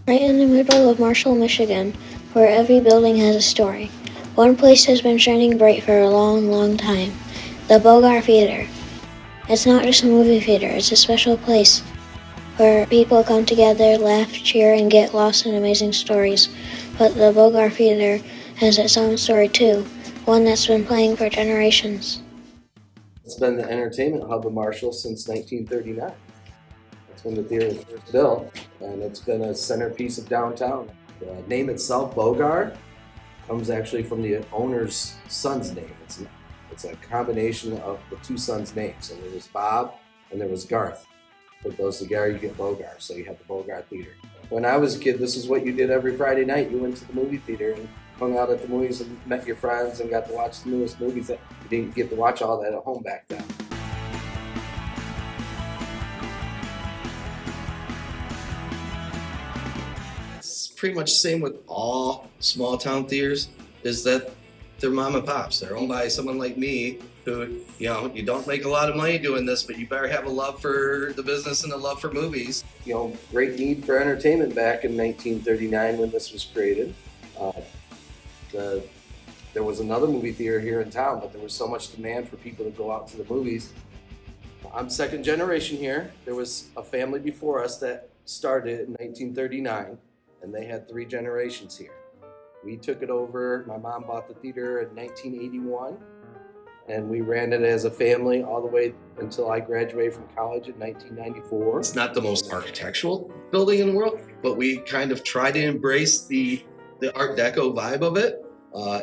Right in the middle of Marshall, Michigan, where every building has a story. One place has been shining bright for a long, long time, the Bogar Theatre. It's not just a movie theater, it's a special place where people come together, laugh, cheer, and get lost in amazing stories. But the Bogar Theatre has its own story too, one that's been playing for generations. It's been the entertainment hub of Marshall since 1939. That's when the theater was first built, and it's been a centerpiece of downtown. The name itself, Bogar, comes actually from the owner's son's name. It's a combination of the two sons' names. So there was Bob and there was Garth. Put those together, you get Bogar. So you have the Bogar Theater. When I was a kid, this is what you did every Friday night. You went to the movie theater and hung out at the movies and met your friends and got to watch the newest movies that you didn't get to watch all that at home back then. It's pretty much the same with all small town theaters, is that they're mom and pops. They're owned by someone like me who, you don't make a lot of money doing this, but you better have a love for the business and a love for movies. Great need for entertainment back in 1939 when this was created. There was another movie theater here in town, but there was so much demand for people to go out to the movies. I'm second generation here. There was a family before us that started in 1939, and they had 3 generations here. We took it over. My mom bought the theater in 1981, and we ran it as a family all the way until I graduated from college in 1994. It's not the most architectural building in the world, but we kind of try to embrace the Art Deco vibe of it.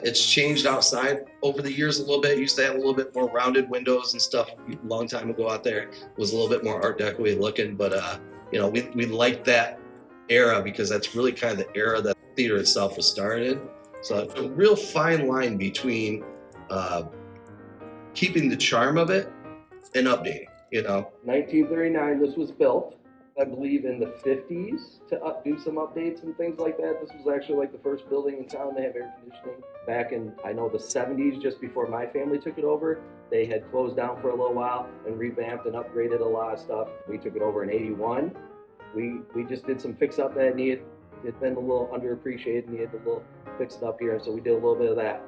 It's changed outside over the years a little bit. It used to have a little bit more rounded windows and stuff a long time ago out there. It was a little bit more Art Deco-y looking, but we like that era because that's really kind of the era that the theater itself was started in. So it's a real fine line between keeping the charm of it and updating. 1939, this was built, I believe, in the 50s to do some updates and things like that. This was actually like the first building in town to have air conditioning. Back in, I know, the 70s, just before my family took it over, they had closed down for a little while and revamped and upgraded a lot of stuff. We took it over in 81. We just did some fix up that had been a little underappreciated, needed a little fixed up here, so we did a little bit of that.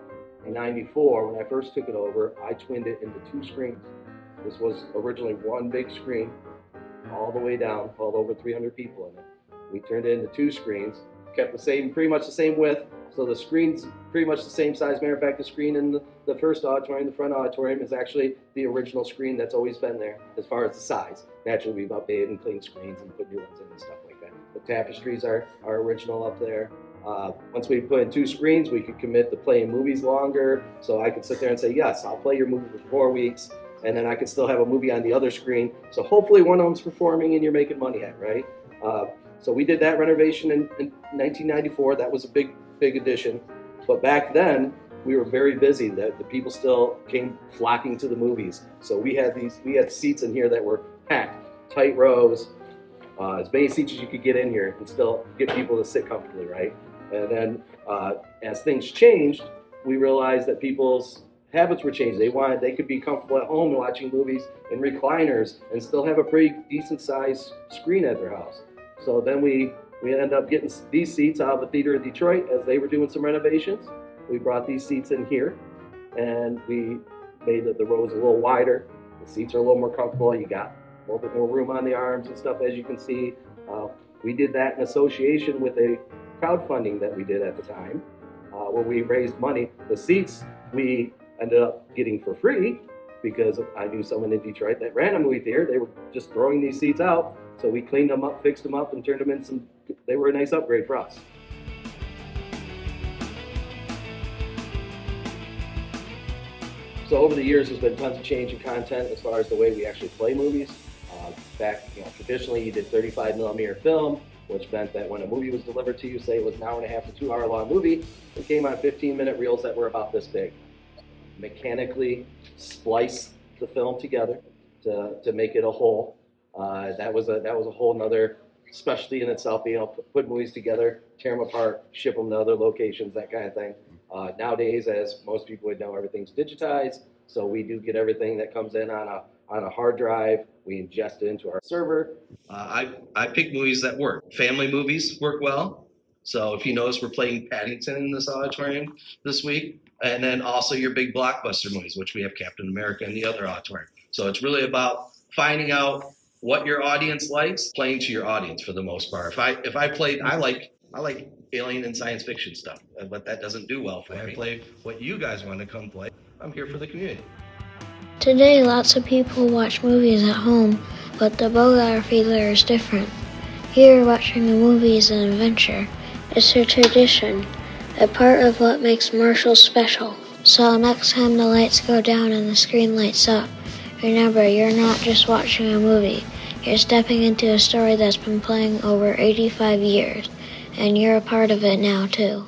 In 94, when I first took it over, I twinned it into 2 screens. This was originally one big screen all the way down, held over 300 people in it. We turned it into 2 screens, kept pretty much the same width, so the screen's pretty much the same size. Matter of fact, the screen in the first auditorium, the front auditorium, is actually the original screen that's always been there as far as the size. Naturally, we've updated and cleaned screens and put new ones in and stuff like that. The tapestries are original up there. Once we put in 2 screens, we could commit to playing movies longer, so I could sit there and say, yes, I'll play your movie for 4 weeks, and then I could still have a movie on the other screen. So hopefully one of them's performing and you're making money at, right? So we did that renovation in 1994. That was a big addition. But back then, we were very busy. The people still came flocking to the movies. So we had seats in here that were packed, tight rows, as many seats as you could get in here and still get people to sit comfortably, right? And then as things changed, we realized that people's habits were changed. They could be comfortable at home watching movies in recliners and still have a pretty decent sized screen at their house. So then we ended up getting these seats out of the theater in Detroit as they were doing some renovations. We brought these seats in here and we made the rows a little wider. The seats are a little more comfortable. You got a little bit more room on the arms and stuff, as you can see. We did that in association with a crowdfunding that we did at the time, where we raised money. The seats we ended up getting for free because I knew someone in Detroit that ran a movie theater. They were just throwing these seats out, so we cleaned them up, fixed them up, and turned them into they were a nice upgrade for us. So over the years, there's been tons of change in content as far as the way we actually play movies. Traditionally, you did 35 millimeter film, which meant that when a movie was delivered to you, say it was an hour and a half to 2 hour long movie, it came on 15-minute reels that were about this big. Mechanically splice the film together to make it a whole. That was a whole nother specialty in itself. Put movies together, tear them apart, ship them to other locations, that kind of thing. Nowadays, as most people would know, everything's digitized, so we do get everything that comes in on on a hard drive. We ingest it into our server. I pick movies that work. Family movies work well. So if you notice, we're playing Paddington in this auditorium this week. And then also your big blockbuster movies, which we have Captain America in the other auditorium. So it's really about finding out what your audience likes, playing to your audience for the most part. If I played, I like alien and science fiction stuff, but that doesn't do well for me. I play what you guys want to come play. I'm here for the community. Today, lots of people watch movies at home, but the Bogar Theatre is different. Here, watching a movie is an adventure. It's a tradition, a part of what makes Marshall special. So next time the lights go down and the screen lights up, remember, you're not just watching a movie. You're stepping into a story that's been playing over 85 years, and you're a part of it now, too.